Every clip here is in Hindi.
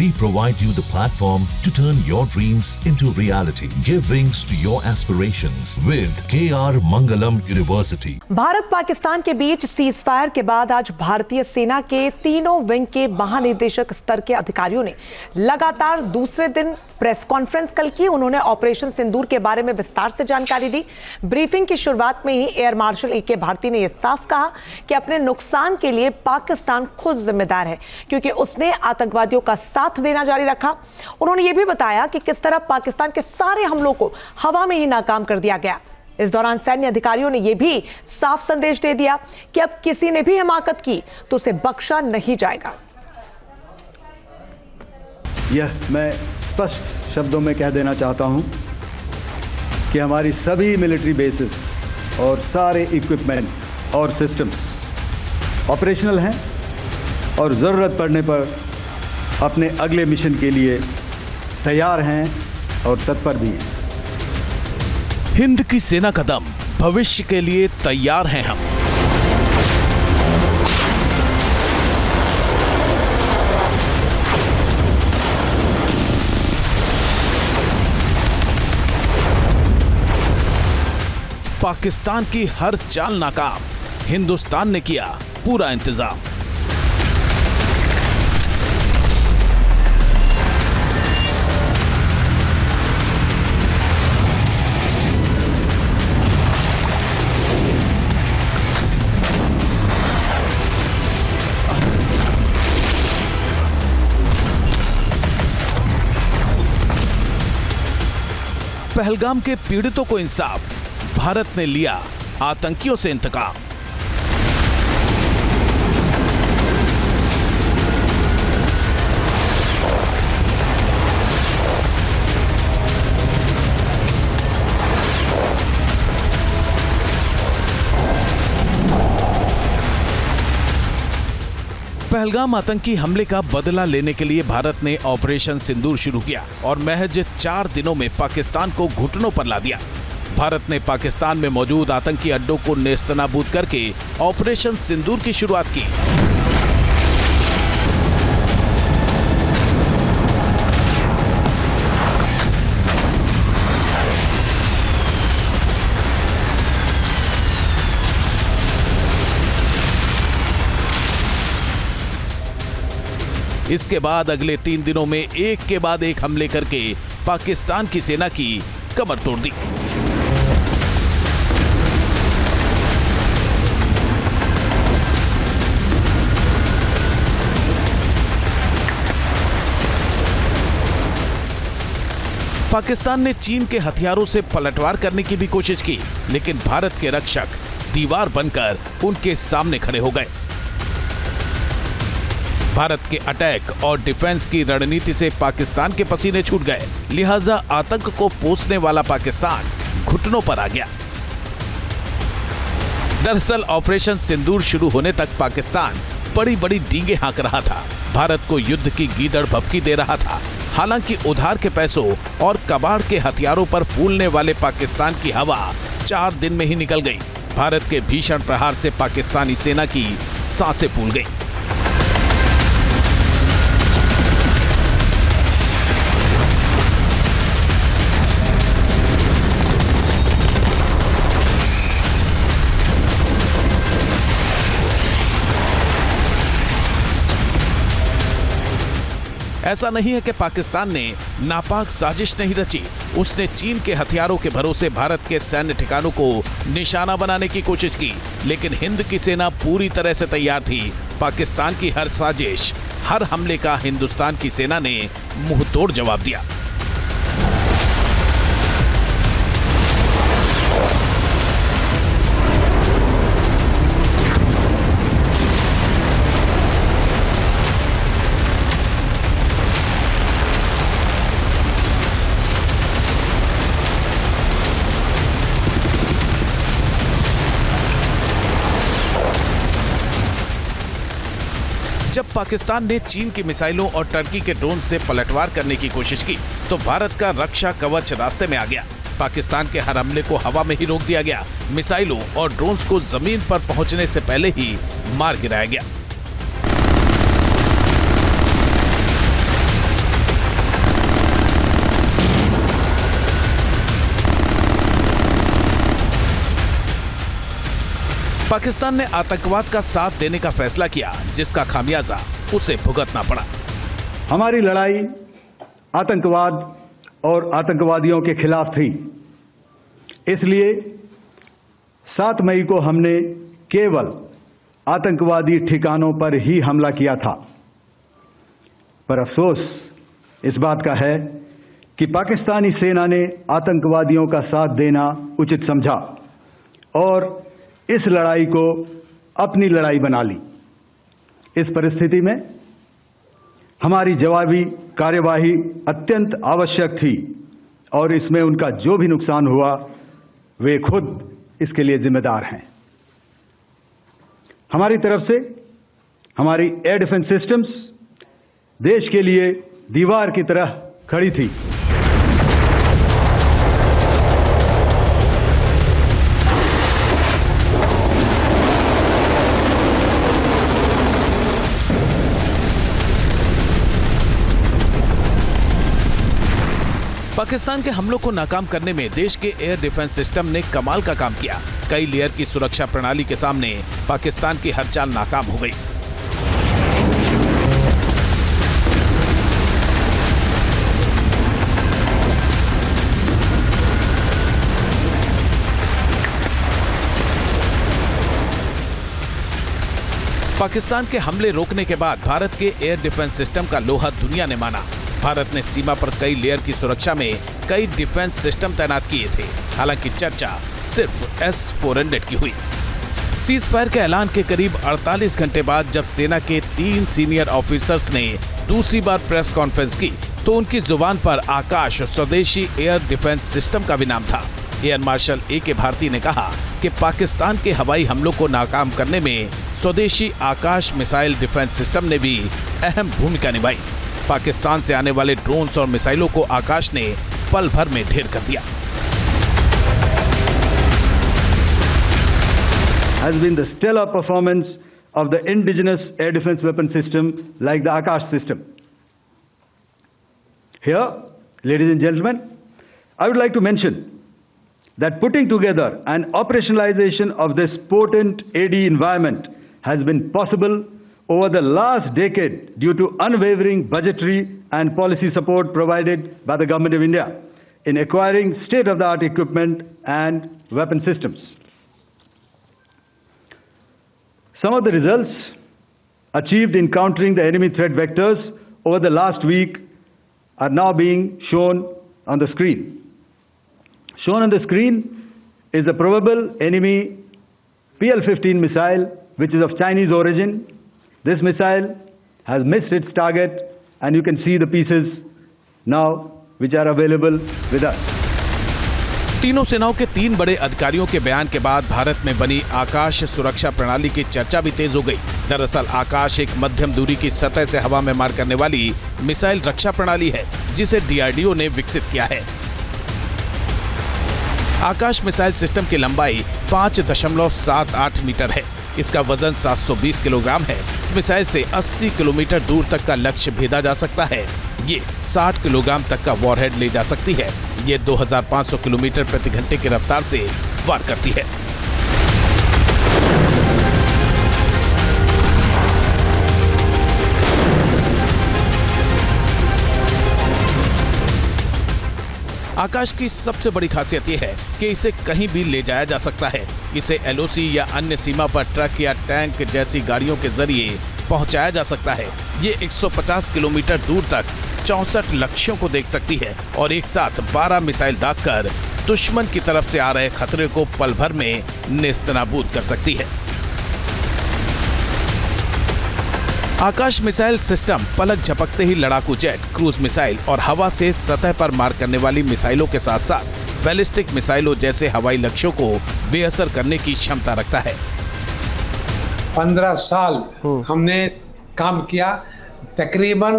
We provide you the platform to turn your dreams into reality. Give wings to your aspirations with KR Mangalam University. Bharat Pakistan के बीच सीज फायर के बाद आज भारतीय सेना के तीनों विंग के महानिदेशक स्तर के अधिकारियों ने लगातार दूसरे दिन प्रेस कॉन्फ्रेंस कल की। उन्होंने ऑपरेशन सिंदूर के बारे में विस्तार से जानकारी दी। ब्रीफिंग की शुरुआत में ही एयर मार्शल ए के भारती ने यह साफ कहा कि अपने नुकसान के लिए पाकिस्तान खुद जिम्मेदार है, क्योंकि उसने आतंकवादियों का साथ देना जारी रखा। उन्होंने यह भी बताया कि किस तरह पाकिस्तान के सारे हमलों को हवा में ही नाकाम कर दिया गया। इस दौरान सैन्य अधिकारियों ने यह भी साफ संदेश दे दिया कि अब किसी ने भी हिमाकत की तो उसे बख्शा नहीं जाएगा। यह मैं स्पष्ट शब्दों में कह देना चाहता हूं कि हमारी सभी मिलिट्री बेसेस और सारे इक्विपमेंट और सिस्टम्स ऑपरेशनल हैं और ज़रूरत पड़ने पर अपने अगले मिशन के लिए तैयार हैं और तत्पर भी हैं। हिंद की सेना का दम, भविष्य के लिए तैयार हैं हम। पाकिस्तान की हर चाल नाकाम, हिंदुस्तान ने किया पूरा इंतजाम। पहलगाम के पीड़ितों को इंसाफ, भारत ने लिया आतंकियों से इंतकाम। पहलगाम आतंकी हमले का बदला लेने के लिए भारत ने ऑपरेशन सिंदूर शुरू किया और महज 4 दिनों में पाकिस्तान को घुटनों पर ला दिया। भारत ने पाकिस्तान में मौजूद आतंकी अड्डों को नेस्तनाबूद करके ऑपरेशन सिंदूर की शुरुआत की। इसके बाद अगले 3 दिनों में एक के बाद एक हमले करके पाकिस्तान की सेना की कमर तोड़ दी। पाकिस्तान ने चीन के हथियारों से पलटवार करने की भी कोशिश की, लेकिन भारत के रक्षक दीवार बनकर उनके सामने खड़े हो गए। भारत के अटैक और डिफेंस की रणनीति से पाकिस्तान के पसीने छूट गए, लिहाजा आतंक को पोसने वाला पाकिस्तान घुटनों पर आ गया। दरअसल ऑपरेशन सिंदूर शुरू होने तक पाकिस्तान बड़ी बड़ी डींगे हाँक रहा था, भारत को युद्ध की गीदड़ भभकी दे रहा था। हालांकि उधार के पैसों और कबाड़ के हथियारों पर फूलने वाले पाकिस्तान की हवा 4 दिन में ही निकल गई। भारत के भीषण प्रहार से पाकिस्तानी सेना की सांसें फूल गई। ऐसा नहीं है कि पाकिस्तान ने नापाक साजिश नहीं रची, उसने चीन के हथियारों के भरोसे भारत के सैन्य ठिकानों को निशाना बनाने की कोशिश की, लेकिन हिंद की सेना पूरी तरह से तैयार थी। पाकिस्तान की हर साजिश, हर हमले का हिंदुस्तान की सेना ने मुंह तोड़ जवाब दिया। जब पाकिस्तान ने चीन की मिसाइलों और टर्की के ड्रोन से पलटवार करने की कोशिश की तो भारत का रक्षा कवच रास्ते में आ गया। पाकिस्तान के हर हमले को हवा में ही रोक दिया गया, मिसाइलों और ड्रोन्स को जमीन पर पहुंचने से पहले ही मार गिराया गया। पाकिस्तान ने आतंकवाद का साथ देने का फैसला किया, जिसका खामियाजा उसे भुगतना पड़ा। हमारी लड़ाई आतंकवाद और आतंकवादियों के खिलाफ थी, इसलिए 7 मई को हमने केवल आतंकवादी ठिकानों पर ही हमला किया था। पर अफसोस इस बात का है कि पाकिस्तानी सेना ने आतंकवादियों का साथ देना उचित समझा और इस लड़ाई को अपनी लड़ाई बना ली। इस परिस्थिति में हमारी जवाबी कार्यवाही अत्यंत आवश्यक थी और इसमें उनका जो भी नुकसान हुआ वे खुद इसके लिए जिम्मेदार हैं। हमारी तरफ से हमारी एयर डिफेंस सिस्टम्स देश के लिए दीवार की तरह खड़ी थी। पाकिस्तान के हमलों को नाकाम करने में देश के एयर डिफेंस सिस्टम ने कमाल का काम किया। कई लेयर की सुरक्षा प्रणाली के सामने पाकिस्तान की हर चाल नाकाम हो गई। पाकिस्तान के हमले रोकने के बाद भारत के एयर डिफेंस सिस्टम का लोहा दुनिया ने माना। भारत ने सीमा पर कई लेयर की सुरक्षा में कई डिफेंस सिस्टम तैनात किए थे। हालांकि चर्चा सिर्फ S-400 की हुई। सीज फायर के ऐलान के करीब 48 घंटे बाद जब सेना के 3 सीनियर ऑफिसर्स ने दूसरी बार प्रेस कॉन्फ्रेंस की तो उनकी जुबान पर आकाश स्वदेशी एयर डिफेंस सिस्टम का भी नाम था। Air marshal A.K. भारती ने कहा कि पाकिस्तान के हवाई हमलों को नाकाम करने में स्वदेशी आकाश मिसाइल डिफेंस सिस्टम ने भी अहम भूमिका निभाई। पाकिस्तान से आने वाले ड्रोन्स और मिसाइलों को आकाश ने पल भर में ढेर कर दिया। Has been the stellar performance of the indigenous air defense weapon system like the Akash system. Here, ladies and gentlemen, I would like to mention that putting together an operationalization of this potent AD environment has been possible over the last decade due to unwavering budgetary and policy support provided by the Government of India in acquiring state-of-the-art equipment and weapon systems. Some of the results achieved in countering the enemy threat vectors over the last week are now being shown on the screen. Shown on the screen is a probable enemy PL-15 missile, which is of Chinese origin. This missile has missed its target, and you can see the pieces now which are available with us. तीनों सेनाओं के 3 बड़े अधिकारियों के बयान के बाद भारत में बनी आकाश सुरक्षा प्रणाली की चर्चा भी तेज हो गई। दरअसल आकाश एक मध्यम दूरी की सतह से हवा में मार करने वाली मिसाइल रक्षा प्रणाली है, जिसे DRDO ने विकसित किया है। आकाश मिसाइल सिस्टम की लंबाई 5.78 मीटर है। इसका वजन 720 किलोग्राम है। इस मिसाइल से 80 किलोमीटर दूर तक का लक्ष्य भेदा जा सकता है। ये 60 किलोग्राम तक का वॉरहेड ले जा सकती है। ये 2500 किलोमीटर प्रति घंटे की रफ्तार से वार करती है। आकाश की सबसे बड़ी खासियत यह है कि इसे कहीं भी ले जाया जा सकता है। इसे LOC या अन्य सीमा पर ट्रक या टैंक जैसी गाड़ियों के जरिए पहुंचाया जा सकता है। ये 150 किलोमीटर दूर तक 64 लक्ष्यों को देख सकती है और एक साथ 12 मिसाइल दागकर दुश्मन की तरफ से आ रहे खतरे को पल भर में नेस्तनाबूद कर सकती है। आकाश मिसाइल सिस्टम पलक झपकते ही लड़ाकू जेट, क्रूज मिसाइल और हवा से सतह पर मार करने वाली मिसाइलों के साथ साथ बैलिस्टिक मिसाइलों जैसे हवाई लक्ष्यों को बेअसर करने की क्षमता रखता है। 15 साल हमने काम किया, तकरीबन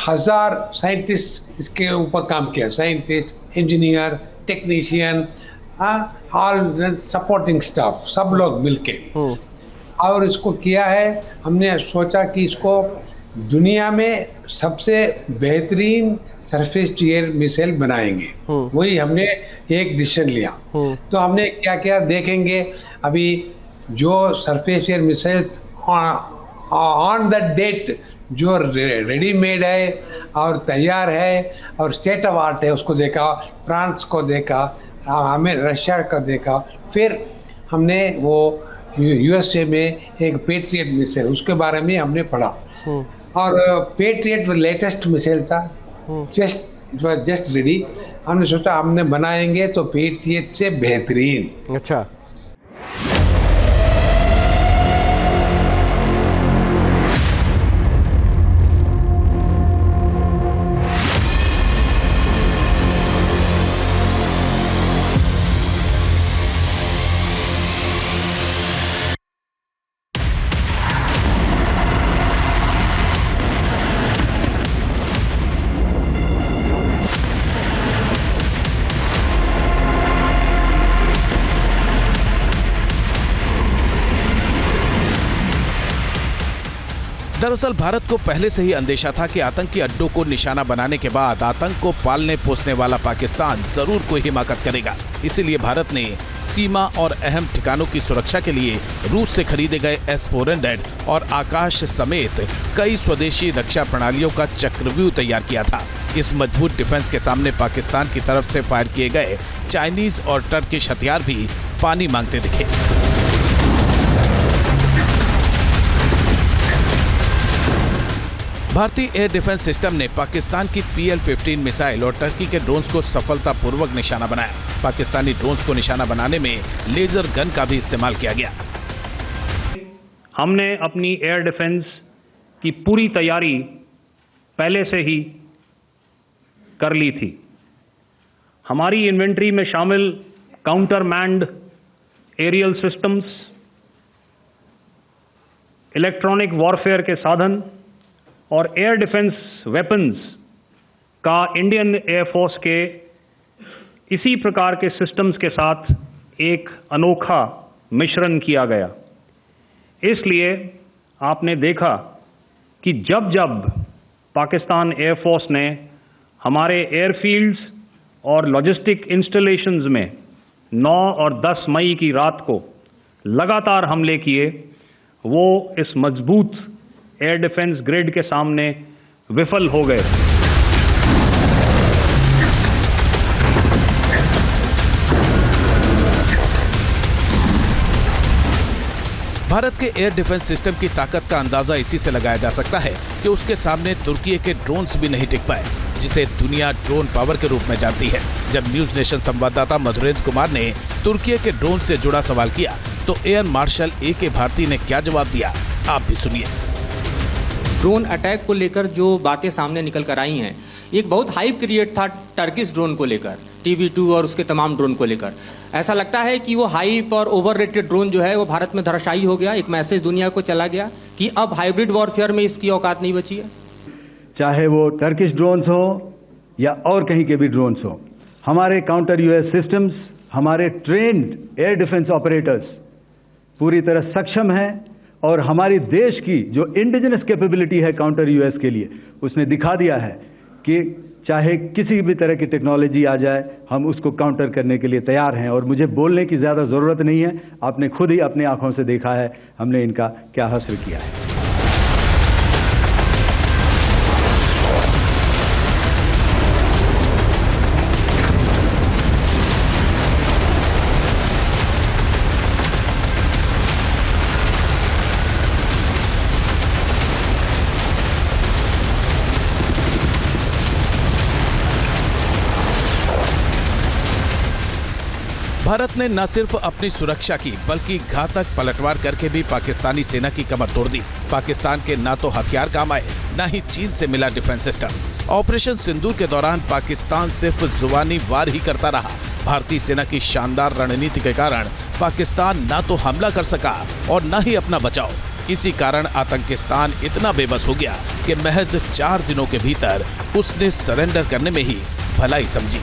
1000 साइंटिस्ट इसके ऊपर काम किया, scientist, engineer, technician, all supporting staff, सब लोग मिलके और इसको किया है। हमने सोचा कि इसको दुनिया में सबसे बेहतरीन सरफेस टू एयर मिसाइल बनाएंगे। वही हमने एक डिसीजन लिया। तो हमने क्या क्या देखेंगे, अभी जो surface air missiles on the date जो रेडीमेड है और तैयार है और स्टेट ऑफ आर्ट है, उसको देखा, फ्रांस को देखा, हमें रशिया का देखा, फिर हमने वो यूएसए में एक पेट्रियट मिसाइल, उसके बारे में हमने पढ़ा। और पेट्रियट लेटेस्ट मिसाइल था, जस्ट रेडी। हमने सोचा हमने बनाएंगे तो पेट्रियट से बेहतरीन। अच्छा, दरअसल भारत को पहले से ही अंदेशा था कि आतंकी अड्डों को निशाना बनाने के बाद आतंक को पालने पोसने वाला पाकिस्तान जरूर कोई हिमाकत करेगा। इसीलिए भारत ने सीमा और अहम ठिकानों की सुरक्षा के लिए रूस से खरीदे गए S-400 और आकाश समेत कई स्वदेशी रक्षा प्रणालियों का चक्रव्यूह तैयार किया था। इस मजबूत डिफेंस के सामने पाकिस्तान की तरफ से फायर किए गए चाइनीज और टर्किश हथियार भी पानी मांगते दिखे। भारतीय एयर डिफेंस सिस्टम ने पाकिस्तान की PL-15 मिसाइल और टर्की के ड्रोन्स को सफलतापूर्वक निशाना बनाया। पाकिस्तानी ड्रोन्स को निशाना बनाने में लेजर गन का भी इस्तेमाल किया गया। हमने अपनी एयर डिफेंस की पूरी तैयारी पहले से ही कर ली थी। हमारी इन्वेंट्री में शामिल counter manned aerial systems, electronic warfare के साधन और एयर डिफेंस वेपन्स का इंडियन एयरफोर्स के इसी प्रकार के सिस्टम्स के साथ एक अनोखा मिश्रण किया गया। इसलिए आपने देखा कि जब जब पाकिस्तान एयरफोर्स ने हमारे एयरफील्ड्स और लॉजिस्टिक इंस्टॉलेशंस में 9 और 10 मई की रात को लगातार हमले किए, वो इस मजबूत एयर डिफेंस ग्रिड के सामने विफल हो गए। भारत के एयर डिफेंस सिस्टम की ताकत का अंदाजा इसी से लगाया जा सकता है कि उसके सामने तुर्की के ड्रोन्स भी नहीं टिक पाए, जिसे दुनिया ड्रोन पावर के रूप में जानती है। जब न्यूज नेशन संवाददाता मधुरेंद्र कुमार ने तुर्की के ड्रोन से जुड़ा सवाल किया तो एयर मार्शल AK भारती ने क्या जवाब दिया, आप भी सुनिए। ड्रोन अटैक को लेकर जो बातें सामने निकल कर आई हैं, एक बहुत हाइप क्रिएट था टर्किश ड्रोन को लेकर, TB2 और उसके तमाम ड्रोन को लेकर। ऐसा लगता है कि वो हाइप और ओवररेटेड ड्रोन जो है वो भारत में धराशायी हो गया। एक मैसेज दुनिया को चला गया कि अब हाइब्रिड वॉरफेयर में इसकी औकात नहीं बची है। चाहे वो टर्किश ड्रोन्स हो या और कहीं के भी ड्रोन्स हो, हमारे काउंटर यूएस सिस्टम्स, हमारे ट्रेन्ड एयर डिफेंस ऑपरेटर्स पूरी तरह सक्षम हैं और हमारी देश की जो इंडिजिनस कैपेबिलिटी है काउंटर यूएस के लिए, उसने दिखा दिया है कि चाहे किसी भी तरह की टेक्नोलॉजी आ जाए, हम उसको काउंटर करने के लिए तैयार हैं। और मुझे बोलने की ज़्यादा ज़रूरत नहीं है, आपने खुद ही अपनी आंखों से देखा है हमने इनका क्या हासिल किया है। भारत ने न सिर्फ अपनी सुरक्षा की बल्कि घातक पलटवार करके भी पाकिस्तानी सेना की कमर तोड़ दी। पाकिस्तान के ना तो हथियार काम आए, न ही चीन से मिला डिफेंस सिस्टम। ऑपरेशन सिंदूर के दौरान पाकिस्तान सिर्फ जुबानी वार ही करता रहा। भारतीय सेना की शानदार रणनीति के कारण पाकिस्तान न तो हमला कर सका और न ही अपना बचाव। इसी कारण आतंकिस्तान इतना बेबस हो गया कि महज 4 दिनों के भीतर उसने सरेंडर करने में ही भलाई समझी।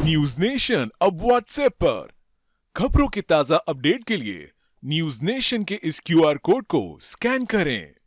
न्यूज नेशन अब व्हाट्सएप पर। खबरों की ताजा अपडेट के लिए न्यूज नेशन के इस QR कोड को स्कैन करें।